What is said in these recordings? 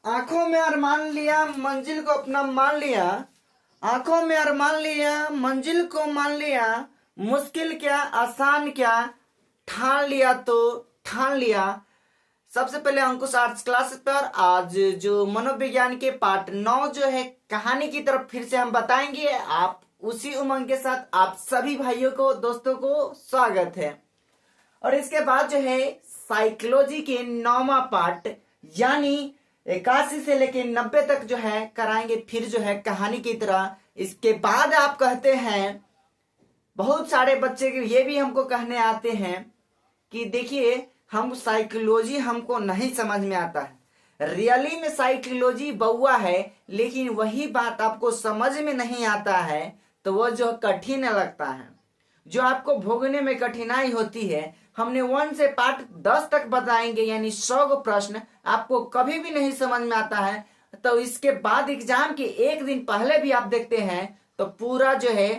आंखों में अरमान लिया मंजिल को अपना मान लिया। आंखों में अरमान लिया मंजिल को मान लिया। मुश्किल क्या आसान क्या, ठान लिया तो ठान लिया। सबसे पहले अंकुश आर्ट्स क्लासेस पर आज जो मनोविज्ञान के पार्ट 9 जो है कहानी की तरफ फिर से हम बताएंगे। आप उसी उमंग के साथ आप सभी भाइयों को दोस्तों को स्वागत है। और इसके बाद जो है साइकोलॉजी के 9वां पार्ट यानी 81 से लेके 90 तक जो है कराएंगे फिर जो है कहानी की तरह। इसके बाद आप कहते हैं बहुत सारे बच्चे ये भी हमको कहने आते हैं कि देखिए हम साइकोलॉजी हमको नहीं समझ में आता है। रियली में साइकोलॉजी बउआ है, लेकिन वही बात आपको समझ में नहीं आता है तो वो जो कठिन लगता है, जो आपको भोगने में कठिनाई होती है। हमने 1 से पार्ट 10 तक बताएंगे यानी 100 प्रश्न आपको कभी भी नहीं समझ में आता है तो इसके बाद एग्जाम के एक दिन पहले भी आप देखते हैं तो पूरा जो है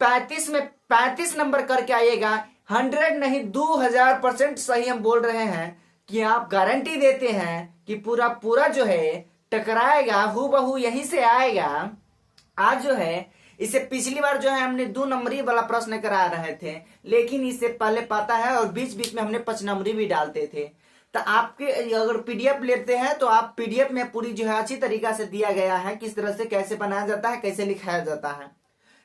35 में 35 नंबर करके आइएगा। 100 नहीं 2000% सही हम बोल रहे हैं कि आप गारंटी देते हैं कि पूरा पूरा जो है टकराएगा, हूबहू यहीं से आएगा। आज जो है इसे पिछली बार जो है हमने 2 नंबरी वाला प्रश्न करा रहे थे, लेकिन इससे पहले पता है और बीच बीच में हमने 5 नंबरी भी डालते थे। तो आपके अगर पीडीएफ लेते हैं तो आप पीडीएफ में पूरी जो है अच्छी तरीका से दिया गया है किस तरह से कैसे बनाया जाता है, कैसे लिखाया जाता है।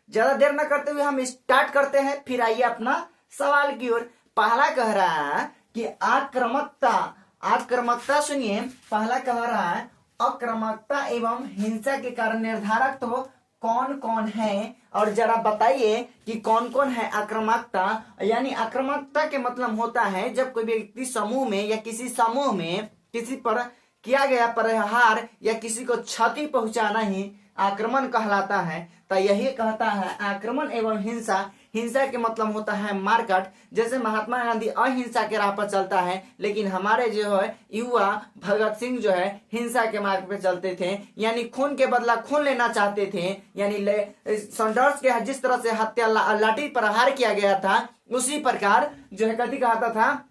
ज्यादा देर न करते हुए हम स्टार्ट करते हैं। फिर आइए अपना सवाल की ओर। पहला कह रहा है कि आक्रामकता, आक्रामकता सुनिए। पहला कह रहा है आक्रामकता एवं हिंसा के कारण निर्धारक तो कौन कौन है, और जरा बताइए कि कौन कौन है आक्रामकता। यानी आक्रामकता के मतलब होता है जब कोई व्यक्ति समूह में या किसी समूह में किसी पर किया गया प्रहार या किसी को क्षति पहुंचाना ही आक्रमण कहलाता है। तो यही कहता है आक्रमण एवं हिंसा। हिंसा के मतलब होता है मारकाट। जैसे महात्मा गांधी अहिंसा के राह पर चलता है, लेकिन हमारे जो है युवा भगत सिंह जो है हिंसा के मार्ग पे चलते थे, यानी खून के बदला खून लेना चाहते थे। यानी संघर्ष के जिस तरह से हत्या लाठी प्रहार किया गया था उसी प्रकार जो है कथी कहता था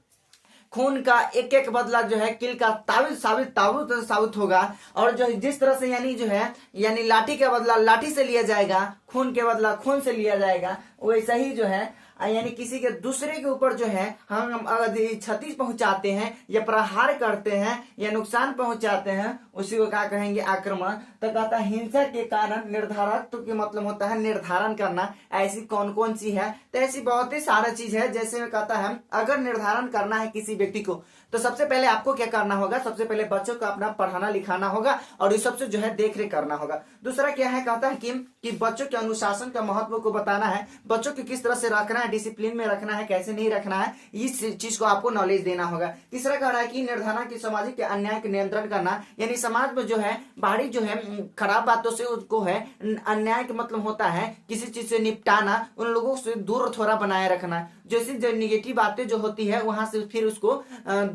खून का एक एक बदला जो है किल का साबित होगा। और जो जिस तरह से यानी जो है यानी लाठी का बदला लाठी से लिया जाएगा, खून के बदला खून से लिया जाएगा, वैसा ही जो है यानी किसी के दूसरे के ऊपर जो है हम अगर क्षति पहुंचाते हैं या प्रहार करते हैं या नुकसान पहुंचाते हैं उसी को क्या कहेंगे आक्रमण। तो कहता है हिंसा के कारण निर्धारक तो के मतलब होता है निर्धारण करना। ऐसी कौन कौन सी है, तो ऐसी बहुत ही सारा चीज है। जैसे में कहता है अगर निर्धारण करना है किसी व्यक्ति को तो सबसे पहले आपको क्या करना होगा, सबसे पहले बच्चों को अपना पढ़ाना लिखाना होगा और इस सबसे जो है देख रेख करना होगा। दूसरा क्या है, कहता है कि बच्चों के अनुशासन का महत्व को बताना है, बच्चों को किस तरह से रखना है, डिसिप्लिन में रखना है, कैसे नहीं रखना है, इस चीज को आपको नॉलेज देना होगा। तीसरा कह रहा है कि निर्धारण की सामाजिक अन्याय के नियंत्रण करना, यानी समाज में जो है बाहरी जो है खराब बातों से उसको है अन्याय के मतलब होता है किसी चीज से निपटाना, उन लोगों से दूर थोड़ा बनाए रखना। जैसे जो निगेटिव बातें जो होती है वहां से फिर उसको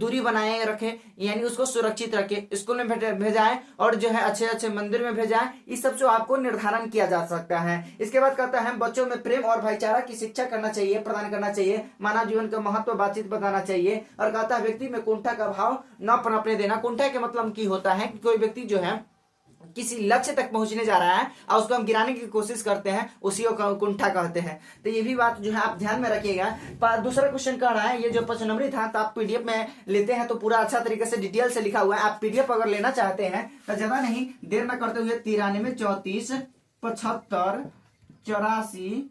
दूरी बनाए रखे, यानी उसको सुरक्षित रखे, स्कूल में भेजाए और जो है अच्छे अच्छे मंदिर में भेजाए। इस सब से आपको निर्धारण किया जा सकता है। इसके बाद कहता है बच्चों में प्रेम और भाईचारा की शिक्षा करना चाहिए, प्रदान करना चाहिए, मानव जीवन का महत्व बातचीत बताना चाहिए। और कहता है व्यक्ति में कुंठा का भाव न पनपने देना। कुंठा के मतलब की होता है कि कोई व्यक्ति जो है किसी लक्ष्य तक पहुंचने जा रहा है और उसको हम गिराने की कोशिश करते हैं, उसी को कुंठा कहते हैं। तो ये भी बात जो है आप ध्यान में रखिएगा। दूसरा क्वेश्चन कह रहा है ये जो 5 नंबरी था तो आप पीडीएफ में लेते हैं तो पूरा अच्छा तरीके से डिटेल से लिखा हुआ है। आप पीडीएफ अगर लेना चाहते हैं तो ज्यादा नहीं देर न करते हुए 93 34 75 84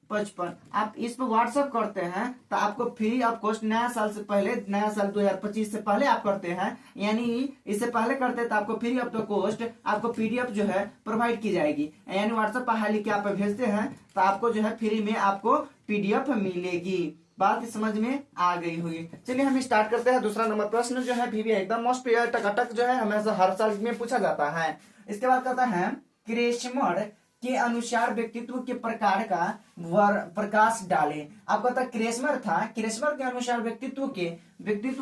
55 आप इस पर व्हाट्सएप करते हैं तो आपको फ्री ऑफ कॉस्ट नया साल से पहले, नया साल 2025 से पहले आप करते हैं, यानी इससे पहले करते हैं तो आपको फ्री ऑफ द कॉस्ट आपको पीडीएफ जो है प्रोवाइड की जाएगी। यानी व्हाट्सएप पर हाल लिख के आप भेजते हैं तो आपको जो है फ्री में आपको पीडीएफ मिलेगी। बात समझ में आ गई होगी। चलिए हम स्टार्ट करते हैं। दूसरा नंबर प्रश्न जो है भी एकदम मोस्ट टकाटक जो है हमेशा हर साल में पूछा जाता है। इसके बाद कहता है क्रेशमर के अनुसार व्यक्तित्व के प्रकार का प्रकाश डाले। आपका था क्रेशमर था, क्रेशमर के अनुसार व्यक्तित्व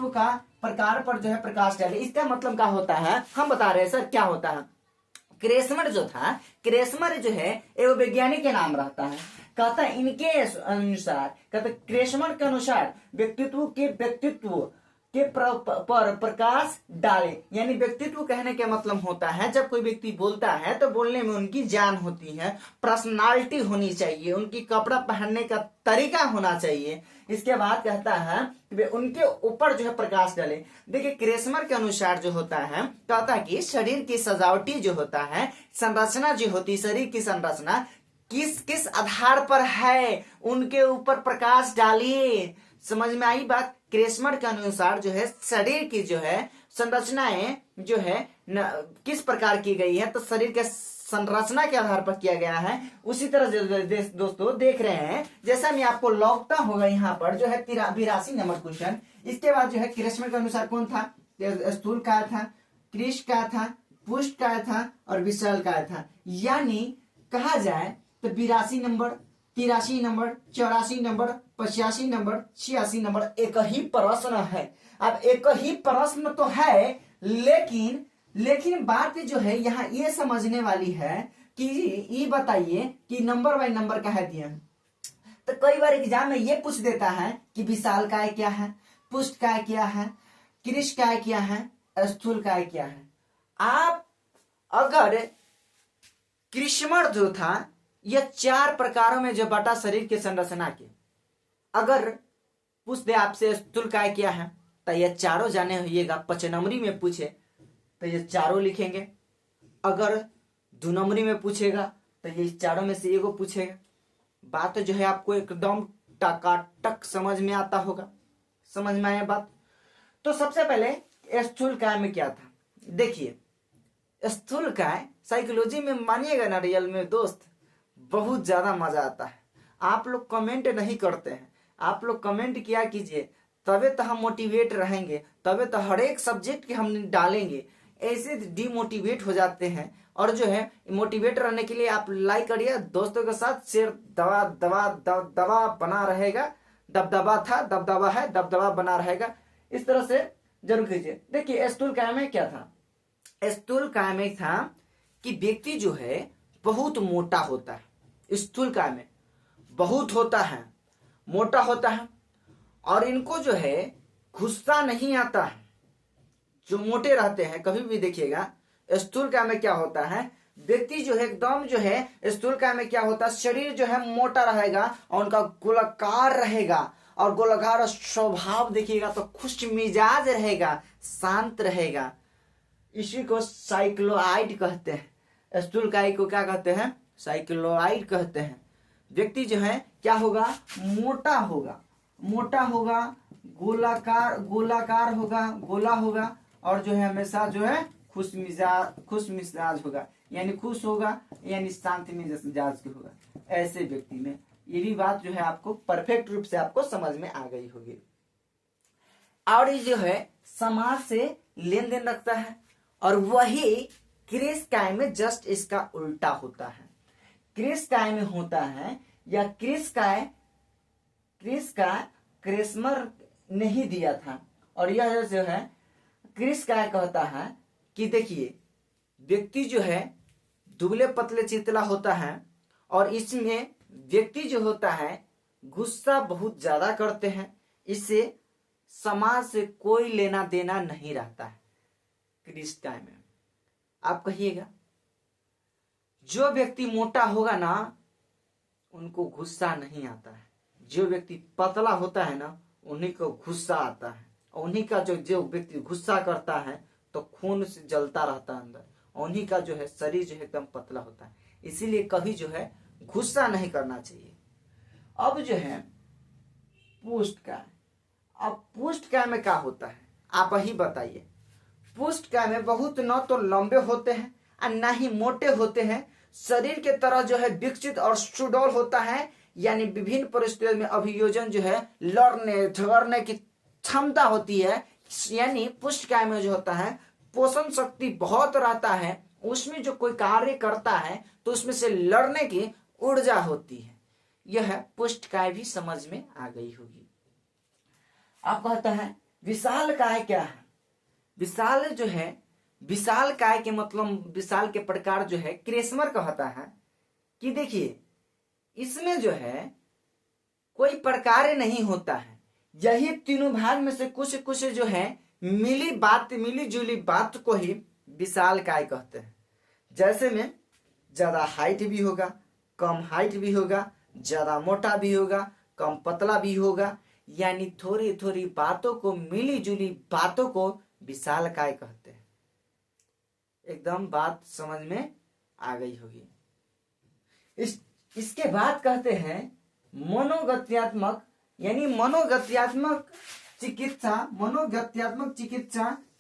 का प्रकार पर जो है प्रकाश डाले। इसका मतलब क्या होता है हम बता रहे हैं सर क्या होता है। क्रेशमर जो था, क्रेशमर जो है एक वैज्ञानिक के नाम रहता है। कहता है इनके अनुसार, कहता क्रेशमर के अनुसार व्यक्तित्व के पर प्रकाश डाले। यानी व्यक्तित्व कहने का मतलब होता है जब कोई व्यक्ति बोलता है तो बोलने में उनकी जान होती है, पर्सनालिटी होनी चाहिए, उनकी कपड़ा पहनने का तरीका होना चाहिए। इसके बाद कहता है कि वे उनके ऊपर जो है प्रकाश डाले। देखिए क्रेस्मर के अनुसार जो होता है, कहता है कि शरीर की सजावटी जो होता है, संरचना जो होती है, शरीर की संरचना किस किस आधार पर है, उनके ऊपर प्रकाश डालिए। समझ में आई बात। क्रेस्मर के अनुसार जो है शरीर की जो है संरचनाएं जो है किस प्रकार की गई है, तो शरीर के संरचना के आधार पर किया गया है। उसी तरह दोस्तों देख रहे हैं, जैसा मैं आपको लौकता होगा यहाँ पर जो है 82 नंबर क्वेश्चन। इसके बाद जो है क्रेस्मर के अनुसार कौन था, स्थूल काय था, कृश काय था, पुष्ट काय था और विशाल काय था। यानी कहा जाए तो 82 number, 83 number, 84 number, 85 number, 86 number एक ही प्रश्न है। अब एक ही प्रश्न तो है, लेकिन बात जो है यहाँ ये समझने वाली है कि ये बताइए कि नंबर बाय नंबर का है दिया। तो कई बार एग्जाम में ये पूछ देता है कि विशाल काय क्या है, पुष्ट काय क्या है, कृश काय क्या है, स्थूल काय क्या है। आप अगर क्रेस्मर जो था यह 4 प्रकारों में जो बटा शरीर की संरचना के, अगर पूछ दे आपसे स्थूल काय क्या है तो ये चारों जाने होइएगा। 5 नंबरी में पूछे तो ये चारों लिखेंगे। अगर 2 नंबरी में पूछेगा तो ये चारों में से एगो पूछेगा। बात जो है आपको एकदम टकाटक समझ में आता होगा। समझ में आया बात। तो सबसे पहले स्थूल काय में क्या था, देखिए स्थूल काय साइकोलॉजी में मानिएगा ना, रियल में दोस्त बहुत ज्यादा मजा आता है। आप लोग कमेंट नहीं करते हैं, आप लोग कमेंट किया कीजिए, तबे तो हम मोटिवेट रहेंगे, तबे तो हर एक सब्जेक्ट के हम डालेंगे। ऐसे डिमोटिवेट हो जाते हैं। और जो है मोटिवेट रहने के लिए आप लाइक करिए, दोस्तों के साथ शेयर दबा दबा दबा बना रहेगा। दबदबा था, दबदबा है, दबदबा बना रहेगा। इस तरह से जरूर कीजिए। देखिए स्थूल काय में क्या था, स्थूल काय में था कि व्यक्ति जो है बहुत मोटा होता है। स्थूल काय में बहुत होता है, मोटा होता है, और इनको जो है गुस्सा नहीं आता है। जो मोटे रहते हैं कभी भी देखिएगा, स्थूल काय में क्या होता है, व्यक्ति जो है एकदम जो है स्थूल काय में क्या होता है, शरीर जो है मोटा रहेगा और उनका गोलाकार रहेगा, और गोलाकार स्वभाव देखिएगा तो खुश मिजाज रहेगा, शांत रहेगा। इसी को साइक्लोआइड कहते हैं। स्थूल काय को क्या कहते हैं, साइक्लोआइड कहते हैं। व्यक्ति जो है क्या होगा, मोटा होगा, मोटा होगा, गोलाकार होगा, गोला होगा, और जो है हमेशा जो है खुश मिजाज होगा, यानी खुश होगा, यानी शांति मिजाज के होगा। ऐसे व्यक्ति में ये भी बात जो है आपको परफेक्ट रूप से आपको समझ में आ गई होगी। और ये जो है समाज से लेन देन रखता है, और वही क्रेस काय में जस्ट इसका उल्टा होता है। क्रेस काय में होता है, या क्रेस काय क्रेस्मर ने ही दिया था। और यह जो है क्रेस काय कहता है कि देखिए व्यक्ति जो है दुबले पतले चितला होता है, और इसमें व्यक्ति जो होता है गुस्सा बहुत ज्यादा करते हैं, इससे समाज से कोई लेना देना नहीं रहता है। क्रेस काय में आप कहिएगा, जो व्यक्ति मोटा होगा ना उनको गुस्सा नहीं आता है, जो व्यक्ति पतला होता है ना उन्हीं को गुस्सा आता है। उन्हीं का जो व्यक्ति गुस्सा करता है तो खून से जलता रहता है अंदर, उन्हीं का जो है शरीर जो है एकदम पतला होता है। इसीलिए कभी जो है गुस्सा नहीं करना चाहिए। अब जो है पुष्ट काय, अब पुष्ट काय में क्या होता है आप ही बताइए। पुष्ट काय में बहुत न तो लंबे होते हैं और न ही मोटे होते हैं, शरीर के तरह जो है विकसित और सुडौल होता है, यानी विभिन्न परिस्थितियों में अभियोजन जो है लड़ने झगड़ने की क्षमता होती है। यानी पुष्ट काय में जो होता है पोषण शक्ति बहुत रहता है, उसमें जो कोई कार्य करता है तो उसमें से लड़ने की ऊर्जा होती है। यह पुष्ट काय भी समझ में आ गई होगी। आप कहता है विशाल काय क्या है, विशाल जो है विशाल काय के मतलब विशाल के प्रकार जो है क्रेस्मर कहता है कि देखिए इसमें जो है कोई प्रकार नहीं होता है, यही तीनों भाग में से कुछ जो है मिली जुली बात को ही विशालकाय कहते हैं। जैसे में ज्यादा हाइट भी होगा, कम हाइट भी होगा, ज्यादा मोटा भी होगा, कम पतला भी होगा, यानी थोड़ी थोड़ी बातों को, मिली जुली बातों को विशालकाय कहते हैं। एकदम बात समझ में आ गई होगी। इसके बाद कहते हैं मनोगत्यात्मक, यानी मनोगत्यात्मक चिकित्सा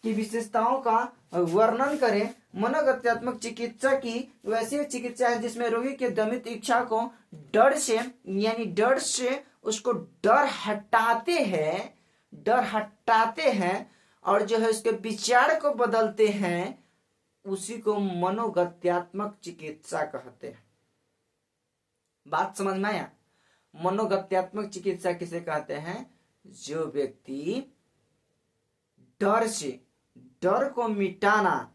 की विशेषताओं का वर्णन करें। मनोगत्यात्मक चिकित्सा की वैसी चिकित्सा है जिसमें रोगी के दमित इच्छा को डर से उसको डर हटाते हैं और जो है उसके विचार को बदलते हैं, उसी को मनोगत्यात्मक चिकित्सा कहते हैं। बात समझ में आया? मनोगत्यात्मक चिकित्सा किसे कहते हैं? जो व्यक्ति डर को मिटाना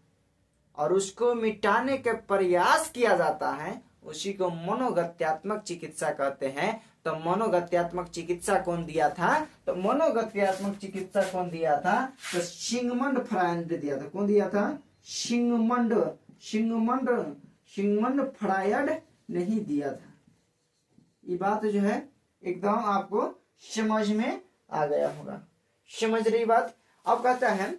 और उसको मिटाने के प्रयास किया जाता है, उसी को मनोगत्यात्मक चिकित्सा कहते हैं। तो मनोगत्यात्मक चिकित्सा कौन दिया था? तो मनोगत्यात्मक चिकित्सा कौन दिया था? तो सिगमंड फ्रायड ने दिया था। कौन दिया था? सिगमंड फ्रायड ने ही दिया था। ये बात जो है एकदम आपको समझ में आ गया होगा। समझ रही बात? अब कहता है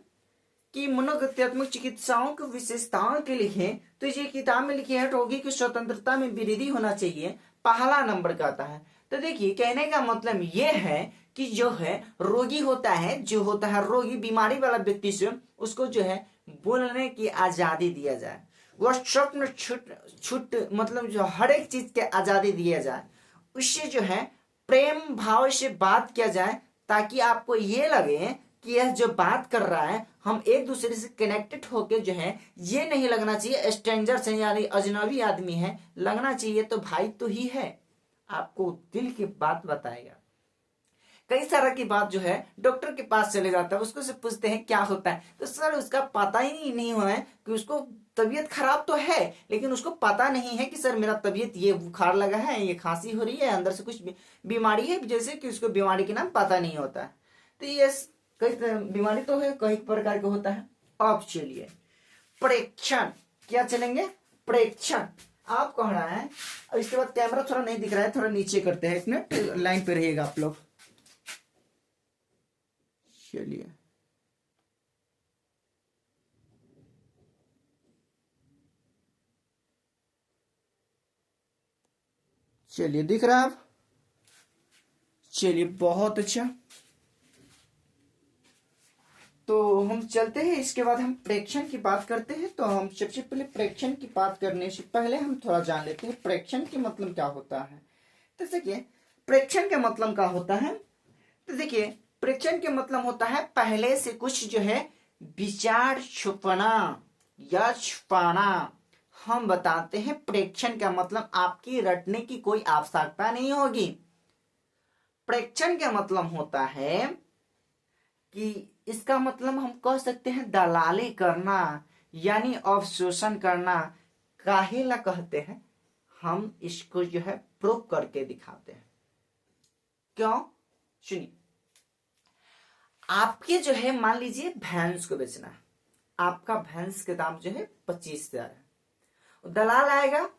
कि मनोगत्यात्मक चिकित्साओं की विशेषताओं के लिए तो ये किताब में लिखी है रोगी की स्वतंत्रता में वृद्धि होना चाहिए, पहला नंबर का आता है। तो देखिए कहने का मतलब ये है कि जो है रोगी होता है, जो होता है रोगी, बीमारी वाला व्यक्ति से उसको जो है बोलने की आजादी दिया जाए, वह स्वप्न छुट मतलब जो हर एक चीज के आजादी दिया जाए, उससे जो है प्रेम भाव से बात किया जाए, ताकि आपको ये लगे कि यह जो बात कर रहा है हम एक दूसरे से कनेक्टेड होके जो है, ये नहीं लगना चाहिए स्ट्रेंजर से यानी अजनबी आदमी है, लगना चाहिए तो भाई तो ही है, आपको दिल की बात बताएगा। कई सारा की बात जो है डॉक्टर के पास चले जाता है, उसको से पूछते हैं क्या होता है, तो सर उसका पता ही नहीं हुआ है कि उसको तबीयत खराब तो है, लेकिन उसको पता नहीं है कि सर मेरा तबीयत, ये बुखार लगा है, ये खांसी हो रही है, अंदर से कुछ बीमारी है, जैसे कि उसको बीमारी के नाम पता नहीं होता है। तो ये कई बीमारी तो है, कई प्रकार का होता है। अब चलिए प्रेक्षण, क्या चलेंगे? प्रेक्षण आप कह रहा है। और इसके बाद कैमरा थोड़ा नहीं दिख रहा है, थोड़ा नीचे करते हैं, एक मिनट लाइन पे रहिएगा आप लोग। चलिए चलिए दिख रहा है अब? चलिए बहुत अच्छा। तो हम चलते हैं, इसके बाद हम प्रेक्षण की बात करते हैं। तो हम सबसे पहले प्रेक्षण की बात करने से पहले हम थोड़ा जान लेते हैं प्रेक्षण के मतलब क्या होता है। तो देखिए प्रेक्षण का मतलब क्या होता है। तो देखिए प्रेक्षण के मतलब होता है पहले से कुछ जो है विचार छुपाना या छुपाना। हम बताते हैं प्रेक्षण का मतलब आपकी रटने की कोई आवश्यकता नहीं होगी। प्रेक्षण का मतलब होता है कि इसका मतलब हम कह सकते हैं दलाली करना, यानी अवशोषण करना। काहे ला कहते हैं? हम इसको जो है प्रूव करके दिखाते हैं। क्यों? सुनिए, आपके जो है मान लीजिए भैंस को बेचना है, आपका भैंस के दाम जो है 25,000 है। दलाल आएगा,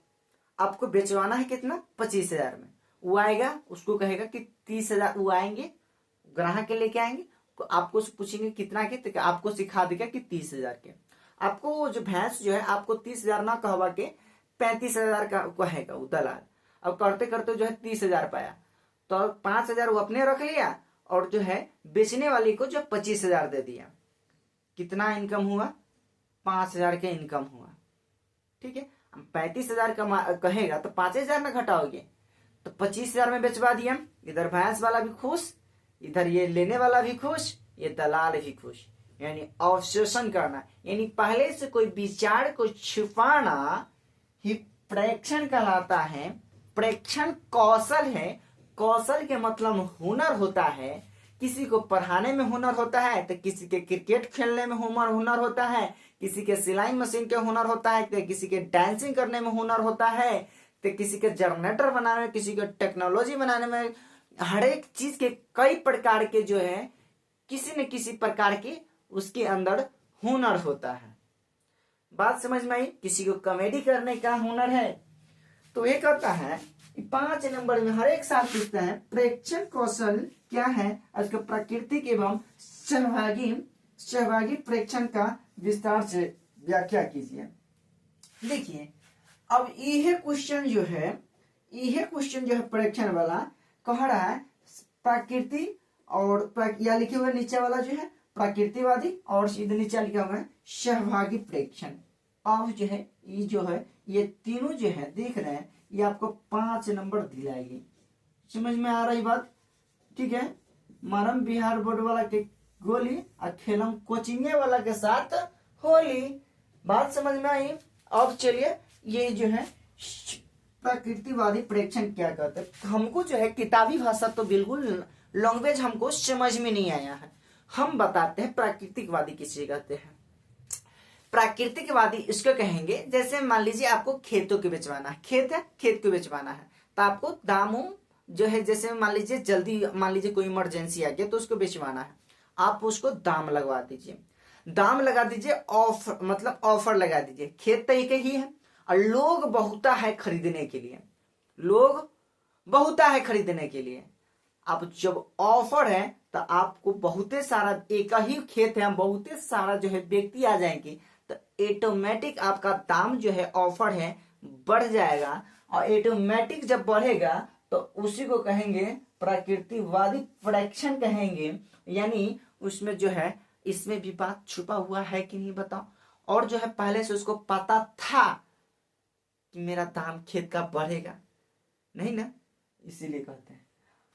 आपको बेचवाना है कितना? 25,000 में। वो आएगा, उसको कहेगा कि 30,000। वो आएंगे, ग्राहक के लेके आएंगे, तो आपको पूछेंगे कितना के, तो आपको सिखा देगा कि 30,000 के। आपको वो जो भैंस जो है आपको 30,000 ना कहवा के 35,000 का कहेगा वो दलाल। अब करते करते जो है 30,000 पाया, तो 5,000 वो अपने रख लिया और जो है बेचने वाले को जो 25,000 दे दिया। कितना इनकम हुआ? 5,000 का इनकम हुआ। ठीक है, 35,000 का कहेगा तो 5,000 में घटाओगे, तो 25,000 में बेचवा दिया। इधर भैंस वाला भी खुश, इधर ये लेने वाला भी खुश, ये दलाल भी खुश। यानी अवशोषण करना, यानी पहले से कोई विचार को छुपाना ही प्रेक्षण कहलाता है। प्रेक्षण कौशल है। कौशल के मतलब हुनर होता है। किसी को पढ़ाने में हुनर होता है, तो किसी के क्रिकेट खेलने में हुनर होता है, किसी के सिलाई मशीन के हुनर होता है, तो किसी के डांसिंग करने में हुनर होता है, तो किसी के जनरेटर बनाने में, किसी के टेक्नोलॉजी बनाने में हर एक चीज के कई प्रकार के जो है किसी न किसी प्रकार के उसके अंदर हुनर होता है। बात समझ में आई? किसी को कॉमेडी करने का हुनर है तो ये कहता है 5 नंबर में हर एक साल पूछता है प्रेक्षण कौशल क्या है, उसका प्राकृतिक एवं सहभागी प्रेक्षण का विस्तार से व्याख्या कीजिए। देखिए अब यह क्वेश्चन जो है प्रेक्षण वाला कह रहा है प्रकृति और या लिखे हुए नीचे वाला जो है प्रकृतिवादी और इधर नीचे लिखा हुआ है सहभागी प्रेक्षण। अब जो है ये तीनों जो है देख रहे हैं ये आपको 5 नंबर दिलाएगी। समझ में आ रही बात? ठीक है। मारम बिहार बोर्ड वाला के गोली और खेलम कोचिंग वाला के साथ होली। बात समझ में आई? अब चलिए ये जो है प्रकृतिवादी प्रेक्षण क्या कहते हैं। हमको जो है किताबी भाषा तो बिल्कुल लैंग्वेज हमको समझ में नहीं आया है, हम बताते हैं प्राकृतिकवादी किसे कहते हैं। प्राकृतिकवादी इसको कहेंगे जैसे मान लीजिए आपको खेतों के बेचवाना है, खेत है, खेत को बेचवाना है तो आपको दामों जो है जैसे मान लीजिए जल्दी मान लीजिए कोई इमरजेंसी आ गया तो उसको बेचवाना है, आप उसको दाम लगवा दीजिए, दाम लगा दीजिए, ऑफर मतलब ऑफर लगा दीजिए। खेत तो एक ही है और लोग बहुत है खरीदने के लिए, लोग बहुत है खरीदने के लिए। अब जब ऑफर है तो आपको बहुत सारा एक ही खेत है बहुत सारा जो है व्यक्ति आ जाएंगे तो ऑटोमेटिक आपका दाम जो है ऑफर है बढ़ जाएगा और ऑटोमेटिक जब बढ़ेगा तो उसी को कहेंगे प्रकृतिवादी प्रेक्षण कहेंगे। यानी उसमें जो है इसमें भी बात छुपा हुआ है कि नहीं बताओ, और जो है पहले से उसको पता था कि मेरा दाम खेत का बढ़ेगा नहीं ना, इसीलिए कहते हैं।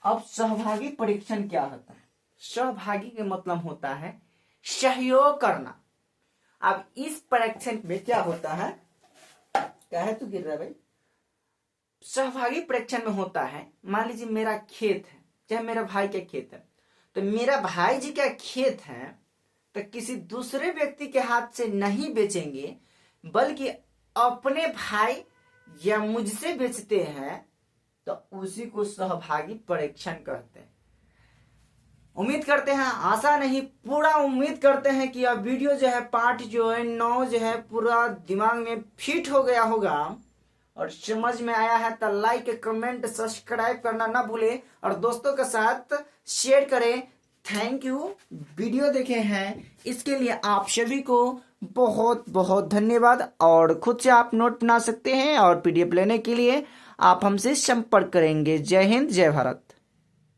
अब सहभागी परीक्षण क्या होता है? सहभागी के मतलब होता है सहयोग करना। अब इस परीक्षण में क्या होता है, क्या है तू गिर रहा है भाई? सहभागी परीक्षण में होता है मान लीजिए मेरा खेत है चाहे मेरा भाई का खेत है तो मेरा भाई जी का खेत है तो किसी दूसरे व्यक्ति के हाथ से नहीं बेचेंगे बल्कि अपने भाई या मुझसे बेचते हैं तो उसी को सहभागी परीक्षण कहते हैं। उम्मीद करते हैं, आशा नहीं पूरा उम्मीद करते हैं कि यह वीडियो जो है पार्ट जो है 9 जो है पूरा दिमाग में फिट हो गया होगा और समझ में आया है तो लाइक कमेंट सब्सक्राइब करना ना भूले और दोस्तों के साथ शेयर करें। Thank you. वीडियो देखे हैं इसके लिए आप सभी को बहुत बहुत धन्यवाद। और खुद से आप नोट बना सकते हैं और पीडीएफ लेने के लिए आप हमसे संपर्क करेंगे। जय हिंद, जय भारत।